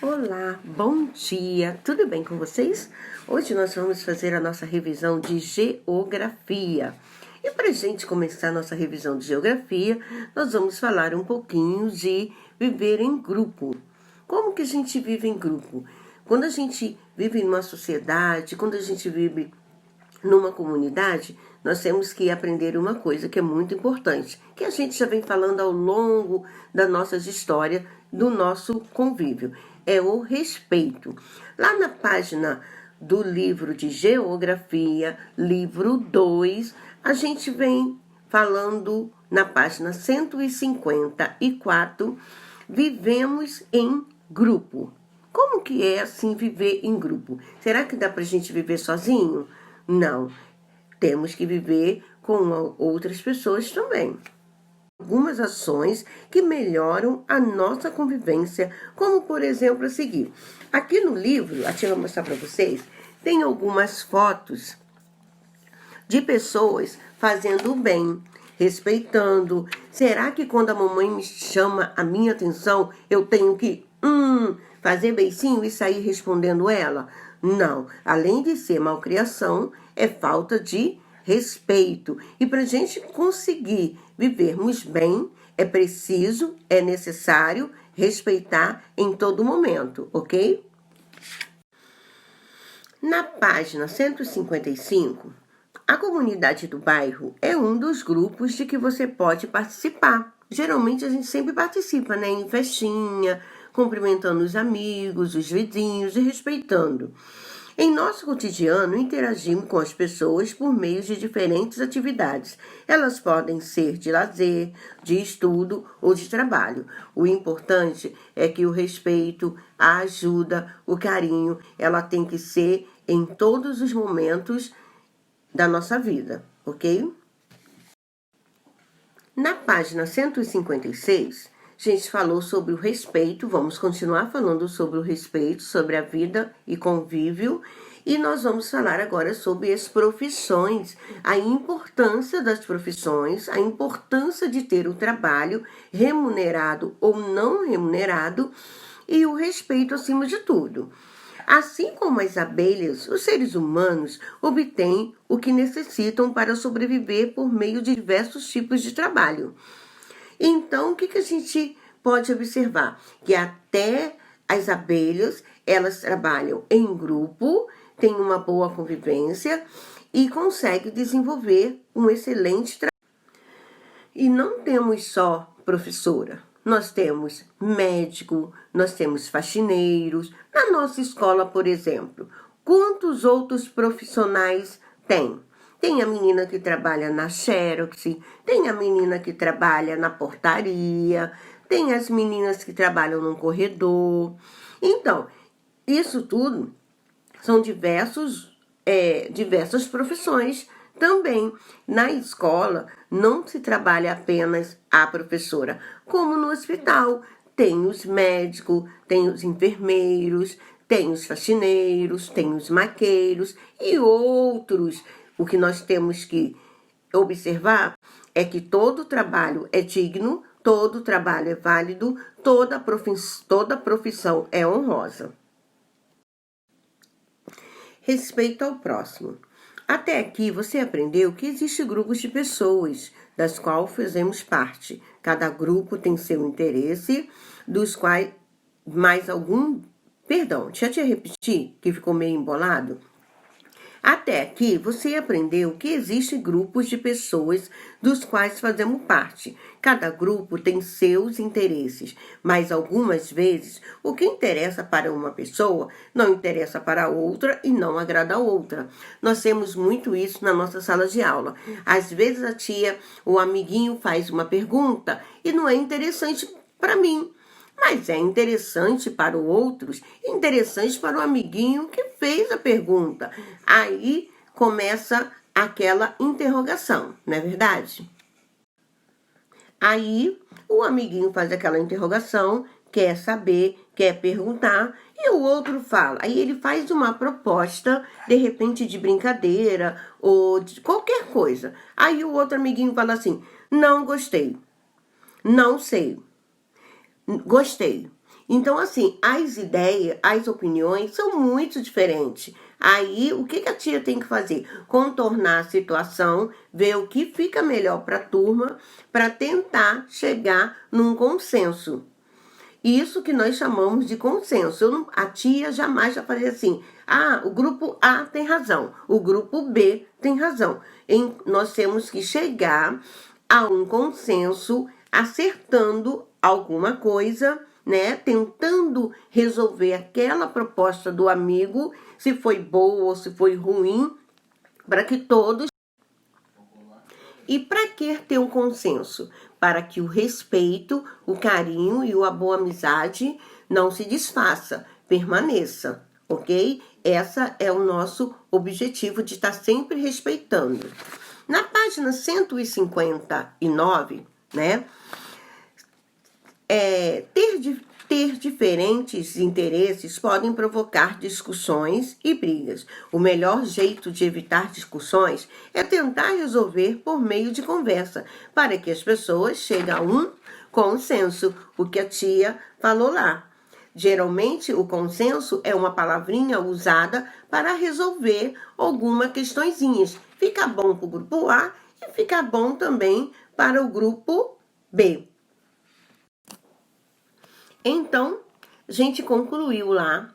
Olá, bom dia, tudo bem com vocês? Hoje nós vamos fazer a nossa revisão de geografia. E para a gente começar a nossa revisão de geografia, nós vamos falar um pouquinho de viver em grupo. Como que a gente vive em grupo? Quando a gente vive numa sociedade, quando a gente vive numa comunidade, nós temos que aprender uma coisa que é muito importante, que a gente já vem falando ao longo da nossa história, do nosso convívio, é o respeito. Lá na página do livro de Geografia, livro 2, a gente vem falando na página 154, vivemos em grupo. Como que é assim viver em grupo? Será que dá pra gente viver sozinho? Não, temos que viver com outras pessoas também. Algumas ações que melhoram a nossa convivência, como por exemplo a seguir. Aqui no livro, a tia vai mostrar para vocês, tem algumas fotos de pessoas fazendo o bem, respeitando. Será que quando a mamãe me chama a minha atenção, eu tenho que fazer beicinho e sair respondendo ela? Não, além de ser malcriação, é falta de respeito. E para a gente conseguir vivermos bem, é preciso, é necessário respeitar em todo momento, ok? Na página 155, a comunidade do bairro é um dos grupos de que você pode participar. Geralmente a gente sempre participa, né? Em festinha, cumprimentando os amigos, os vizinhos e respeitando. Em nosso cotidiano, interagimos com as pessoas por meio de diferentes atividades. Elas podem ser de lazer, de estudo ou de trabalho. O importante é que o respeito, a ajuda, o carinho, ela tem que ser em todos os momentos da nossa vida, ok? Na página 156, a gente falou sobre o respeito, vamos continuar falando sobre o respeito, sobre a vida e convívio, e nós vamos falar agora sobre as profissões, a importância das profissões, a importância de ter o trabalho remunerado ou não remunerado e o respeito acima de tudo. Assim como as abelhas, os seres humanos obtêm o que necessitam para sobreviver por meio de diversos tipos de trabalho. Então, o que a gente pode observar? Que até as abelhas, elas trabalham em grupo, têm uma boa convivência e conseguem desenvolver um excelente trabalho. E não temos só professora. Nós temos médico, nós temos faxineiros. Na nossa escola, por exemplo, quantos outros profissionais tem? Tem a menina que trabalha na Xerox, tem a menina que trabalha na portaria, tem as meninas que trabalham no corredor. Então, isso tudo são diversas profissões. Também, na escola, não se trabalha apenas a professora, como no hospital. Tem os médicos, tem os enfermeiros, tem os faxineiros, tem os maqueiros e outros. O que nós temos que observar é que todo trabalho é digno, todo trabalho é válido, toda profissão é honrosa. Respeito ao próximo. Até aqui você aprendeu que existem grupos de pessoas, das quais fazemos parte. Cada grupo tem seu interesse, dos quais mais algum... Perdão, deixa eu te repetir, que ficou meio embolado. Até aqui, você aprendeu que existem grupos de pessoas dos quais fazemos parte. Cada grupo tem seus interesses, mas algumas vezes o que interessa para uma pessoa não interessa para outra e não agrada a outra. Nós temos muito isso na nossa sala de aula. Às vezes a tia, o amiguinho faz uma pergunta e não é interessante para mim. Mas é interessante para os outros, interessante para o amiguinho que fez a pergunta. Aí começa aquela interrogação, não é verdade? Aí o amiguinho faz aquela interrogação, quer saber, quer perguntar, e o outro fala. Aí ele faz uma proposta, de repente de brincadeira ou de qualquer coisa. Aí o outro amiguinho fala assim, não gostei, não sei. Gostei. Então, assim, as ideias, as opiniões são muito diferentes. Aí, o que a tia tem que fazer? Contornar a situação, ver o que fica melhor para a turma, para tentar chegar num consenso. Isso que nós chamamos de consenso. A tia jamais vai fazer assim, o grupo A tem razão, o grupo B tem razão. Nós temos que chegar a um consenso, acertando alguma coisa, né? Tentando resolver aquela proposta do amigo, se foi boa ou se foi ruim, para que todos... E para que ter um consenso? Para que o respeito, o carinho e a boa amizade não se desfaça, permaneça, ok? Esse é o nosso objetivo de estar sempre respeitando. Na página 159, né? Ter diferentes interesses podem provocar discussões e brigas. O melhor jeito de evitar discussões é tentar resolver por meio de conversa, para que as pessoas cheguem a um consenso, o que a tia falou lá. Geralmente, o consenso é uma palavrinha usada para resolver algumas questõezinhas. Fica bom para o grupo A e fica bom também para o grupo B. Então, a gente concluiu lá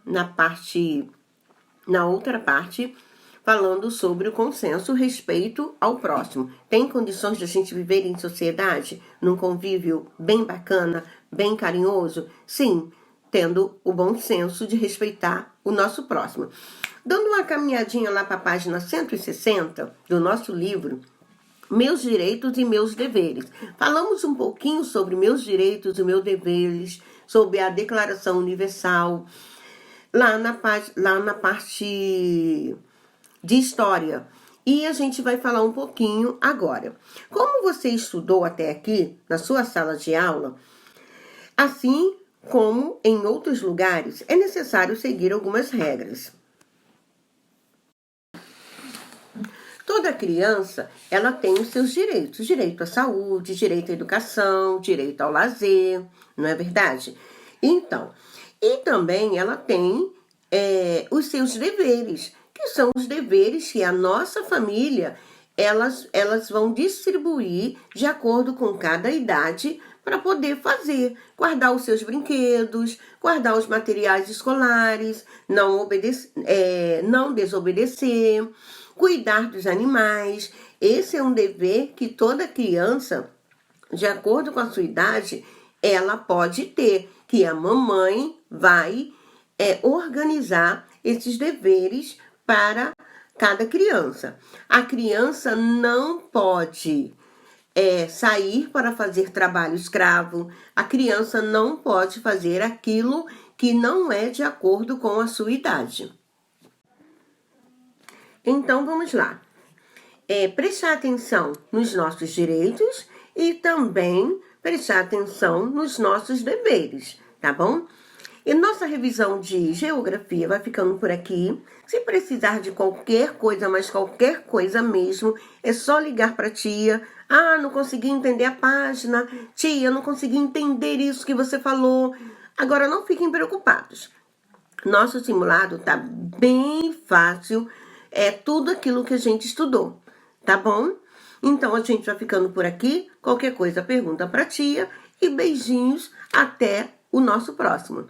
na outra parte, falando sobre o consenso, respeito ao próximo. Tem condições de a gente viver em sociedade, num convívio bem bacana, bem carinhoso? Sim, tendo o bom senso de respeitar o nosso próximo. Dando uma caminhadinha lá para a página 160 do nosso livro, Meus Direitos e Meus Deveres. Falamos um pouquinho sobre meus direitos e meus deveres, sobre a Declaração Universal, lá na parte de História. E a gente vai falar um pouquinho agora. Como você estudou até aqui, na sua sala de aula, assim como em outros lugares, é necessário seguir algumas regras. Toda criança, ela tem os seus direitos. Direito à saúde, direito à educação, direito ao lazer, não é verdade? Então, e também ela tem os seus deveres, que são os deveres que a nossa família, elas vão distribuir de acordo com cada idade para poder fazer. Guardar os seus brinquedos, guardar os materiais escolares, não desobedecer, cuidar dos animais. Esse é um dever que toda criança, de acordo com a sua idade, ela pode ter, que a mamãe vai organizar esses deveres para cada criança. A criança não pode sair para fazer trabalho escravo. A criança não pode fazer aquilo que não é de acordo com a sua idade. Então, vamos lá. Prestar atenção nos nossos direitos e também prestar atenção nos nossos deveres, tá bom? E nossa revisão de geografia vai ficando por aqui. Se precisar de qualquer coisa, mas qualquer coisa mesmo, é só ligar para a tia. Não consegui entender a página. Tia, não consegui entender isso que você falou. Agora, não fiquem preocupados. Nosso simulado tá bem fácil. É tudo aquilo que a gente estudou, tá bom? Então, a gente vai ficando por aqui. Qualquer coisa, pergunta pra tia. E beijinhos, até o nosso próximo.